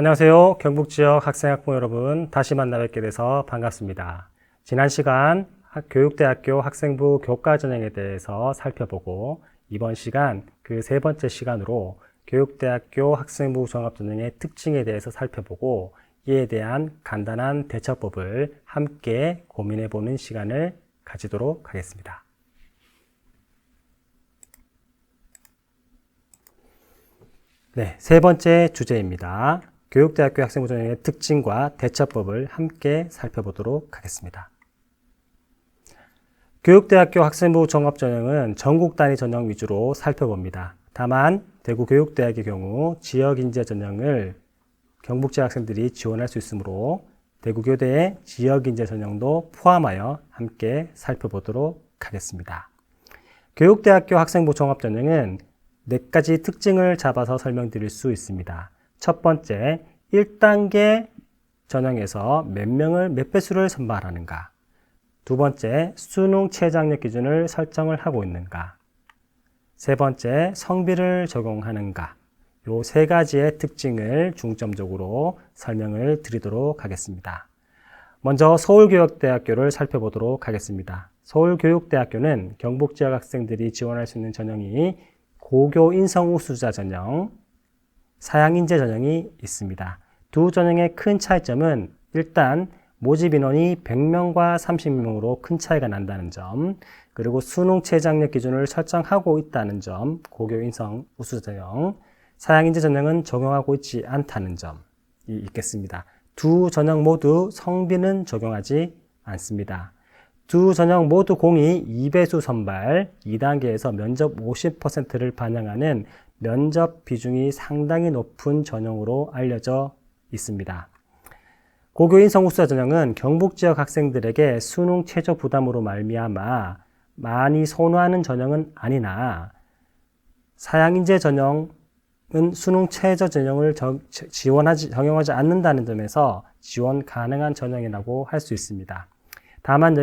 안녕하세요. 경북지역 학생학부모 여러분, 다시 만나 뵙게 돼서 반갑습니다. 지난 시간 교육대학교 학생부 교과전형에 대해서 살펴보고 이번 시간 그 세 번째 시간으로 교육대학교 학생부 종합전형의 특징에 대해서 살펴보고 이에 대한 간단한 대처법을 함께 고민해보는 시간을 가지도록 하겠습니다. 네, 세 번째 주제입니다. 교육대학교 학생부 전형의 특징과 대처법을 함께 살펴보도록 하겠습니다. 교육대학교 학생부 종합전형은 전국 단위 전형 위주로 살펴봅니다. 다만 대구교육대학의 경우 지역인재 전형을 경북지역 학생들이 지원할 수 있으므로 대구교대의 지역인재 전형도 포함하여 함께 살펴보도록 하겠습니다. 교육대학교 학생부 종합전형은 4가지 특징을 잡아서 설명드릴 수 있습니다. 첫 번째, 1단계 전형에서 몇 배수를 선발하는가. 두 번째, 수능 최저학력 기준을 설정을 하고 있는가. 세 번째, 성비를 적용하는가. 요 3가지의 특징을 중점적으로 설명을 드리도록 하겠습니다. 먼저 서울교육대학교를 살펴보도록 하겠습니다. 서울교육대학교는 경북지역 학생들이 지원할 수 있는 전형이 고교 인성 우수자 전형, 사양인재 전형이 있습니다. 두 전형의 큰 차이점은 일단 모집 인원이 100명과 30명으로 큰 차이가 난다는 점, 그리고 수능 최저학력 기준을 설정하고 있다는 점, 고교 인성 우수자 전형, 사양인재 전형은 적용하고 있지 않다는 점이 있겠습니다. 두 전형 모두 성비는 적용하지 않습니다. 두 전형 모두 공이 2배수 선발, 2단계에서 면접 50%를 반영하는 면접 비중이 상당히 높은 전형으로 알려져 있습니다. 고교 인성 우수자 전형은 경북 지역 학생들에게 수능 최저 부담으로 말미암아 많이 선호하는 전형은 아니나 사양인재 전형은 수능 최저 전형을 적용하지 않는다는 점에서 지원 가능한 전형이라고 할 수 있습니다. 다만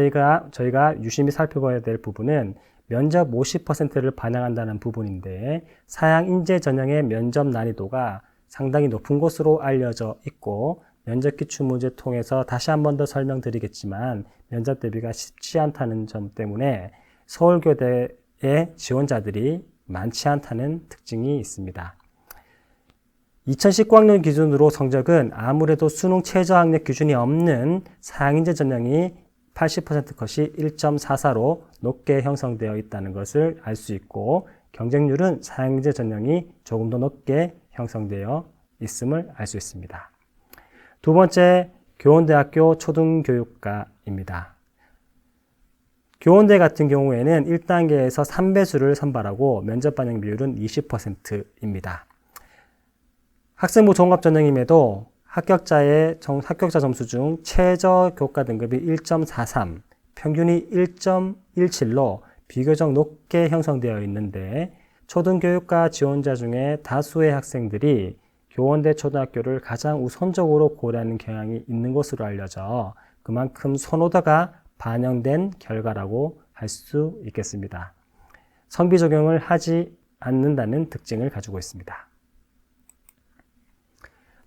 저희가 유심히 살펴봐야 될 부분은 면접 50%를 반영한다는 부분인데 사양인재 전형의 면접 난이도가 상당히 높은 것으로 알려져 있고 면접 기출문제 통해서 다시 한 번 더 설명드리겠지만 면접 대비가 쉽지 않다는 점 때문에 서울교대의 지원자들이 많지 않다는 특징이 있습니다. 2019학년 기준으로 성적은 아무래도 수능 최저학력 기준이 없는 사양인재 전형이 80% 컷이 1.44로 높게 형성되어 있다는 것을 알 수 있고 경쟁률은 사양인재 전형이 조금 더 높게 형성되어 있음을 알 수 있습니다. 두 번째, 교원대학교 초등교육과입니다. 교원대 같은 경우에는 1단계에서 3배수를 선발하고 면접 반영 비율은 20%입니다. 학생부 종합전형임에도 합격자 점수 중 최저 교과 등급이 1.43, 평균이 1.17로 비교적 높게 형성되어 있는데 초등교육과 지원자 중에 다수의 학생들이 교원대 초등학교를 가장 우선적으로 고려하는 경향이 있는 것으로 알려져 그만큼 선호도가 반영된 결과라고 할 수 있겠습니다. 성비 적용을 하지 않는다는 특징을 가지고 있습니다.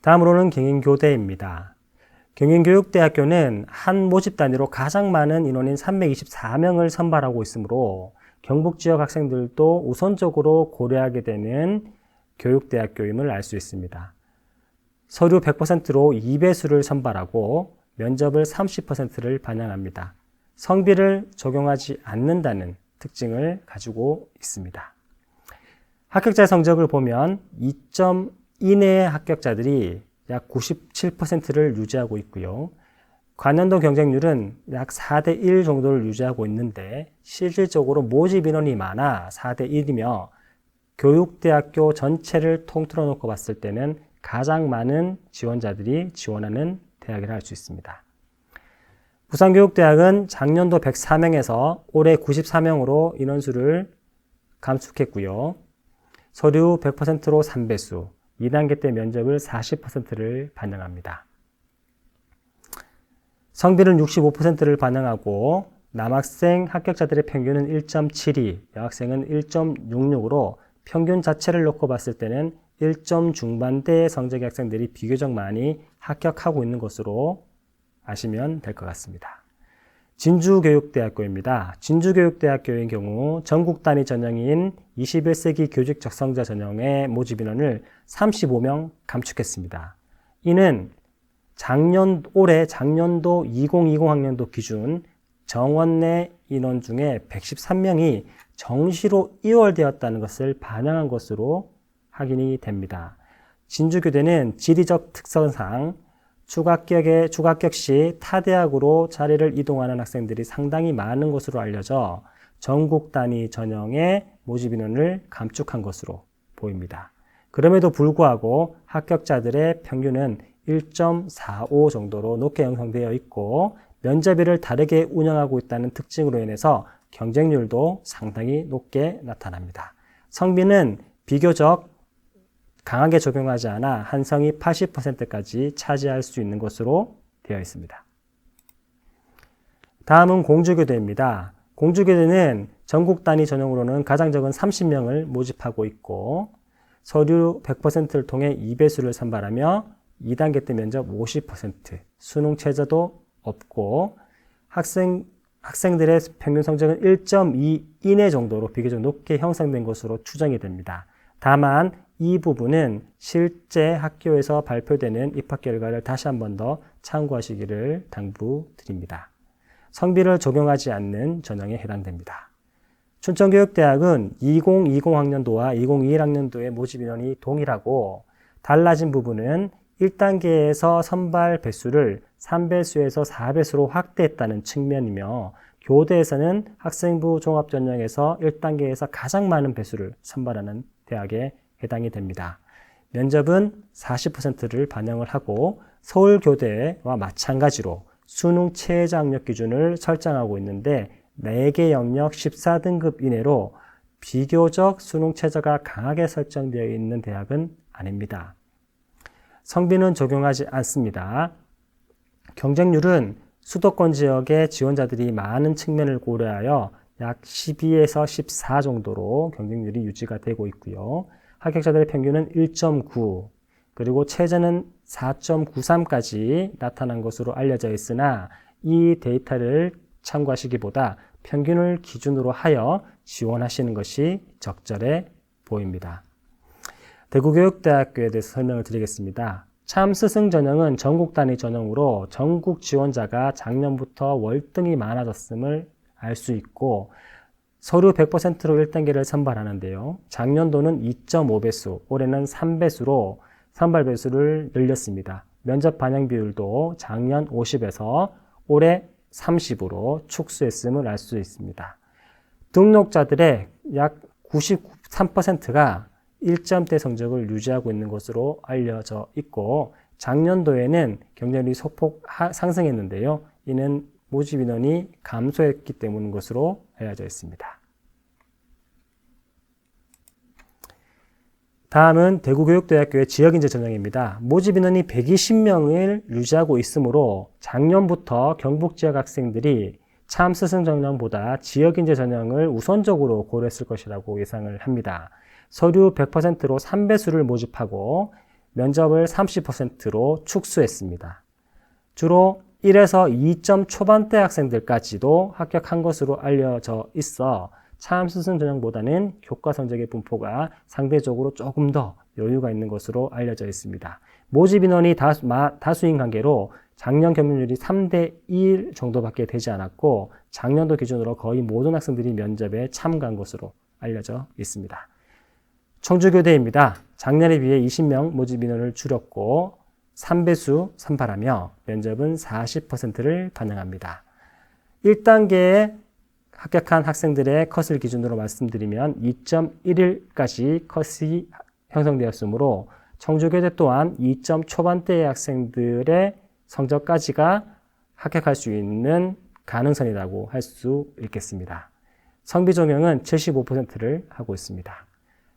다음으로는 경인교대입니다. 경인교육대학교는 한 모집 단위로 가장 많은 인원인 324명을 선발하고 있으므로 경북 지역 학생들도 우선적으로 고려하게 되는 교육대학교임을 알 수 있습니다. 서류 100%로 2배수를 선발하고 면접을 30%를 반영합니다. 성비를 적용하지 않는다는 특징을 가지고 있습니다. 합격자 성적을 보면 2점 이내의 합격자들이 약 97%를 유지하고 있고요. 관연도 경쟁률은 약 4대1 정도를 유지하고 있는데 실질적으로 모집 인원이 많아 4대1이며 교육대학교 전체를 통틀어 놓고 봤을 때는 가장 많은 지원자들이 지원하는 대학이라 할 수 있습니다. 부산교육대학은 작년도 104명에서 올해 94명으로 인원수를 감축했고요. 서류 100%로 3배수, 2단계 때 면접을 40%를 반영합니다. 성비는 65%를 반영하고 남학생 합격자들의 평균은 1.72, 여학생은 1.66으로 평균 자체를 놓고 봤을 때는 1점 중반대의 성적의 학생들이 비교적 많이 합격하고 있는 것으로 아시면 될 것 같습니다. 진주교육대학교입니다. 진주교육대학교의 경우 전국 단위 전형인 21세기 교직 적성자 전형의 모집 인원을 35명 감축했습니다. 이는 올해 작년도 2020 학년도 기준 정원 내 인원 중에 113명이 정시로 이월되었다는 것을 반영한 것으로 확인이 됩니다. 진주교대는 지리적 특성상 추가합격 시 타 대학으로 자리를 이동하는 학생들이 상당히 많은 것으로 알려져 전국 단위 전형의 모집 인원을 감축한 것으로 보입니다. 그럼에도 불구하고 합격자들의 평균은 1.45 정도로 높게 형성되어 있고 면접일을 다르게 운영하고 있다는 특징으로 인해서 경쟁률도 상당히 높게 나타납니다. 성비는 비교적 강하게 적용하지 않아 한성이 80%까지 차지할 수 있는 것으로 되어 있습니다. 다음은 공주교대입니다. 공주교대는 전국 단위 전형으로는 가장 적은 30명을 모집하고 있고 서류 100%를 통해 2배수를 선발하며 2단계 때 면접 50%, 수능 최저도 없고 학생들의 평균 성적은 1.2 이내 정도로 비교적 높게 형성된 것으로 추정이 됩니다. 다만 이 부분은 실제 학교에서 발표되는 입학 결과를 다시 한 번 더 참고하시기를 당부드립니다. 성비를 적용하지 않는 전형에 해당됩니다. 춘천교육대학은 2020 학년도와 2021 학년도의 모집 인원이 동일하고 달라진 부분은 1단계에서 선발 배수를 3배수에서 4배수로 확대했다는 측면이며 교대에서는 학생부 종합전형에서 1단계에서 가장 많은 배수를 선발하는 대학에 해당이 됩니다. 면접은 40%를 반영을 하고 서울교대와 마찬가지로 수능 최저 학력 기준을 설정하고 있는데 4개 영역 14등급 이내로 비교적 수능 최저가 강하게 설정되어 있는 대학은 아닙니다. 성비는 적용하지 않습니다. 경쟁률은 수도권 지역의 지원자들이 많은 측면을 고려하여 약 12에서 14 정도로 경쟁률이 유지가 되고 있고요. 합격자들의 평균은 1.9, 그리고 최저는 4.93까지 나타난 것으로 알려져 있으나 이 데이터를 참고하시기보다 평균을 기준으로 하여 지원하시는 것이 적절해 보입니다. 대구교육대학교에 대해서 설명을 드리겠습니다. 참스승 전형은 전국 단위 전형으로 전국 지원자가 작년부터 월등히 많아졌음을 알 수 있고 서류 100%로 1단계를 선발하는데요. 작년도는 2.5배수, 올해는 3배수로 선발 배수를 늘렸습니다. 면접 반영 비율도 작년 50에서 올해 30으로 축소했음을 알 수 있습니다. 등록자들의 약 93%가 1점대 성적을 유지하고 있는 것으로 알려져 있고 작년도에는 경쟁률이 소폭 상승했는데요. 이는 모집 인원이 감소했기 때문인 것으로 알려져 있습니다. 다음은 대구교육대학교의 지역인재 전형입니다. 모집 인원이 120명을 유지하고 있으므로 작년부터 경북지역 학생들이 참스승 전형보다 지역인재 전형을 우선적으로 고려했을 것이라고 예상을 합니다. 서류 100%로 3배수를 모집하고 면접을 30%로 축소했습니다. 주로 1에서 2점 초반대 학생들까지도 합격한 것으로 알려져 있어 참스승 전형보다는 교과 성적의 분포가 상대적으로 조금 더 여유가 있는 것으로 알려져 있습니다. 모집 인원이 다수인 관계로 작년 경쟁률이 3대 1 정도밖에 되지 않았고 작년도 기준으로 거의 모든 학생들이 면접에 참가한 것으로 알려져 있습니다. 청주교대입니다. 작년에 비해 20명 모집 인원을 줄였고 3배수 선발하며 면접은 40%를 반영합니다. 1단계에 합격한 학생들의 컷을 기준으로 말씀드리면 2.11까지 컷이 형성되었으므로 청주교대 또한 2점 초반대의 학생들의 성적까지가 합격할 수 있는 가능선이라고 할 수 있겠습니다. 성비 적용은 75%를 하고 있습니다.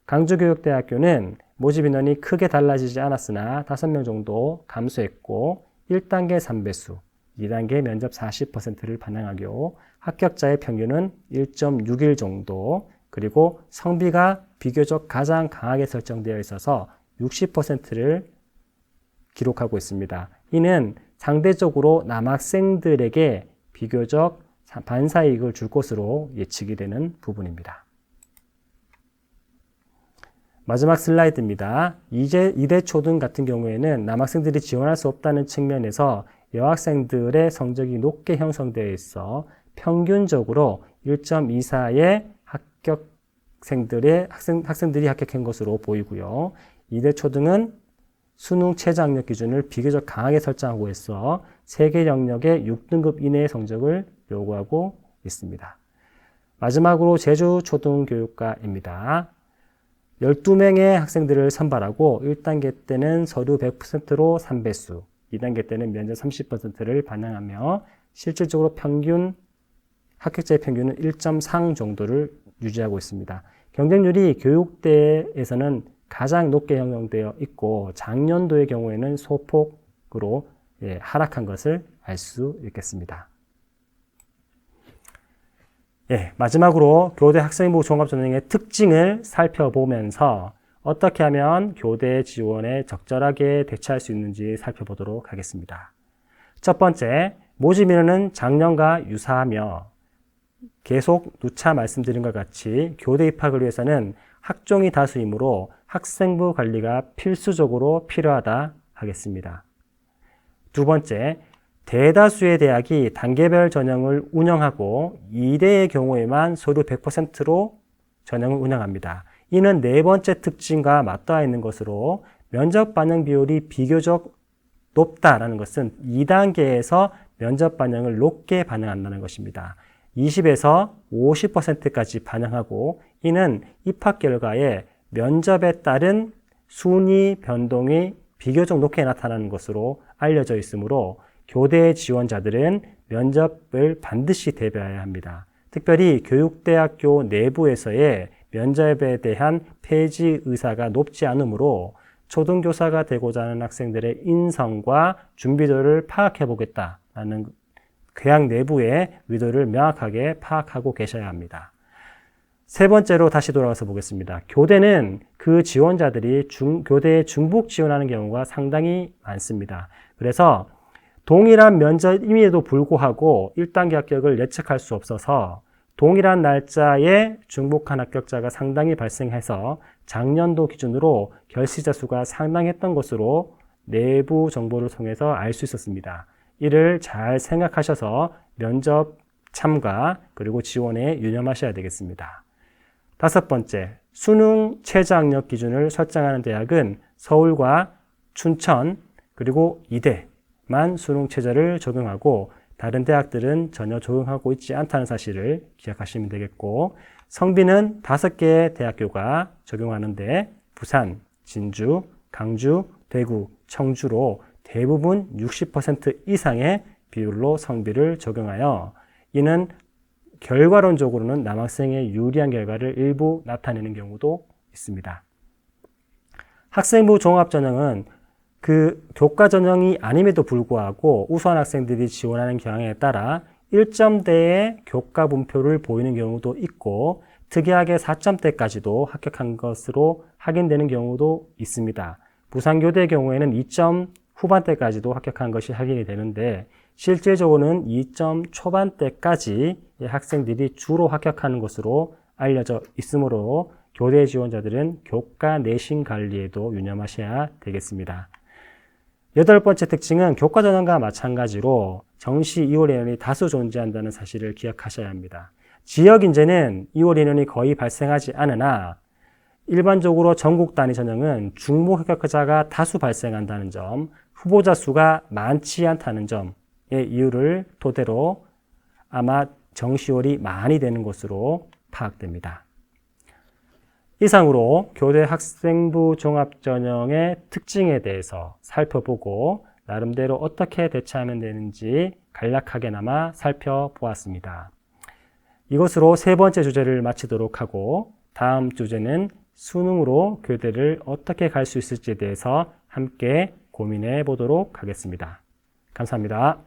강주교육대학교는 모집 인원이 크게 달라지지 않았으나 5명 정도 감소했고 1단계 3배수, 2단계 면접 40%를 반영하고 합격자의 평균은 1.61 정도, 그리고 성비가 비교적 가장 강하게 설정되어 있어서 60%를 기록하고 있습니다. 이는 상대적으로 남학생들에게 비교적 반사이익을 줄 것으로 예측이 되는 부분입니다. 마지막 슬라이드입니다. 이대 초등 같은 경우에는 남학생들이 지원할 수 없다는 측면에서 여학생들의 성적이 높게 형성되어 있어 평균적으로 1.24의 학생들이 합격한 것으로 보이고요. 이대 초등은 수능 최저학력 기준을 비교적 강하게 설정하고 있어 세계 영역의 6등급 이내의 성적을 요구하고 있습니다. 마지막으로 제주초등교육과입니다. 12명의 학생들을 선발하고 1단계 때는 서류 100%로 3배수, 2단계 때는 면접 30%를 반영하며 실질적으로 합격자의 평균은 1.3 정도를 유지하고 있습니다. 경쟁률이 교육대에서는 가장 높게 형성되어 있고 작년도의 경우에는 소폭으로 하락한 것을 알 수 있겠습니다. 마지막으로 교대 학생부 종합전형의 특징을 살펴보면서 어떻게 하면 교대 지원에 적절하게 대처할 수 있는지 살펴보도록 하겠습니다. 첫 번째, 모집 인원은 작년과 유사하며 계속 누차 말씀드린 것 같이 교대 입학을 위해서는 학종이 다수이므로 학생부 관리가 필수적으로 필요하다 하겠습니다. 두 번째, 대다수의 대학이 단계별 전형을 운영하고 2대의 경우에만 서류 100%로 전형을 운영합니다. 이는 네 번째 특징과 맞닿아 있는 것으로 면접 반영 비율이 비교적 높다라는 것은 2단계에서 면접 반영을 높게 반영한다는 것입니다. 20에서 50%까지 반영하고 이는 입학 결과에 면접에 따른 순위 변동이 비교적 높게 나타나는 것으로 알려져 있으므로 교대 지원자들은 면접을 반드시 대비해야 합니다. 특별히 교육대학교 내부에서의 면접에 대한 폐지 의사가 높지 않으므로 초등교사가 되고자 하는 학생들의 인성과 준비도를 파악해 보겠다라는 대학 내부의 의도를 명확하게 파악하고 계셔야 합니다. 세 번째로 다시 돌아가서 보겠습니다. 교대는 그 지원자들이 교대에 중복 지원하는 경우가 상당히 많습니다. 그래서 동일한 면접임에도 불구하고 1단계 합격을 예측할 수 없어서 동일한 날짜에 중복한 합격자가 상당히 발생해서 작년도 기준으로 결시자 수가 상당했던 것으로 내부 정보를 통해서 알 수 있었습니다. 이를 잘 생각하셔서 면접 참가 그리고 지원에 유념하셔야 되겠습니다. 다섯 번째, 수능 최저학력 기준을 설정하는 대학은 서울과 춘천 그리고 이대만 수능 최저를 적용하고 다른 대학들은 전혀 적용하고 있지 않다는 사실을 기억하시면 되겠고 성비는 5개의 대학교가 적용하는데 부산, 진주, 강주, 대구, 청주로 대부분 60% 이상의 비율로 성비를 적용하여 이는 결과론적으로는 남학생의 유리한 결과를 일부 나타내는 경우도 있습니다. 학생부 종합전형은 그 교과 전형이 아님에도 불구하고 우수한 학생들이 지원하는 경향에 따라 1점대의 교과 분표를 보이는 경우도 있고 특이하게 4점대까지도 합격한 것으로 확인되는 경우도 있습니다. 부산교대의 경우에는 2점 후반대까지도 합격한 것이 확인이 되는데 실제적으로는 2점 초반대까지 학생들이 주로 합격하는 것으로 알려져 있으므로 교대 지원자들은 교과 내신 관리에도 유념하셔야 되겠습니다. 여덟 번째 특징은 교과 전형과 마찬가지로 정시 2월 인원이 다수 존재한다는 사실을 기억하셔야 합니다. 지역 인재는 2월 인원이 거의 발생하지 않으나 일반적으로 전국 단위 전형은 중복 합격자가 다수 발생한다는 점, 후보자 수가 많지 않다는 점의 이유를 토대로 아마 정시월이 많이 되는 것으로 파악됩니다. 이상으로 교대 학생부 종합전형의 특징에 대해서 살펴보고 나름대로 어떻게 대처하면 되는지 간략하게나마 살펴보았습니다. 이것으로 세 번째 주제를 마치도록 하고 다음 주제는 수능으로 교대를 어떻게 갈 수 있을지에 대해서 함께 고민해 보도록 하겠습니다. 감사합니다.